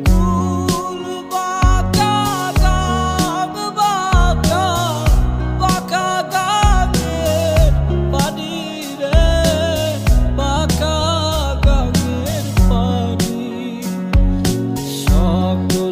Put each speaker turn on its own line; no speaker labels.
কুল বাঁকা দাগ বাঁকা বাঁকা দাগের পানি রে, বাঁকা দাগের পানি। সকল